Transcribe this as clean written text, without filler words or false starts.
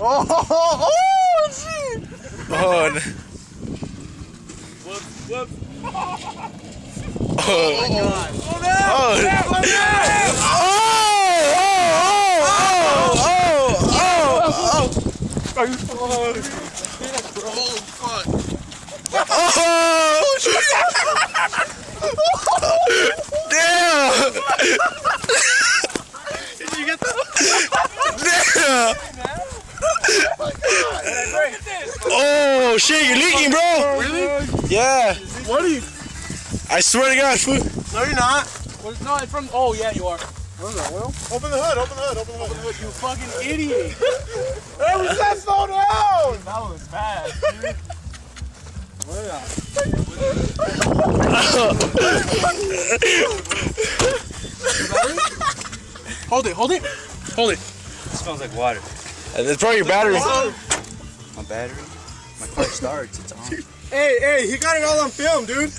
Oh, shit! Oh, Whoop. oh, Oh, my God. Are you fuck? Oh, shit. Damn. Did you get that? Damn. Oh, shit, you're leaking, bro. Really? Yeah. What are you? I swear to God, fool. No, you're not. No, it's from. Oh, yeah, you are. What is that, oil? Open the hood. You fucking idiot. Hey, we said slow down. That was bad, dude. What is that? Hold it. It smells like water. That's probably your battery. My battery? My car starts, it's on. Hey, he got it all on film, dude.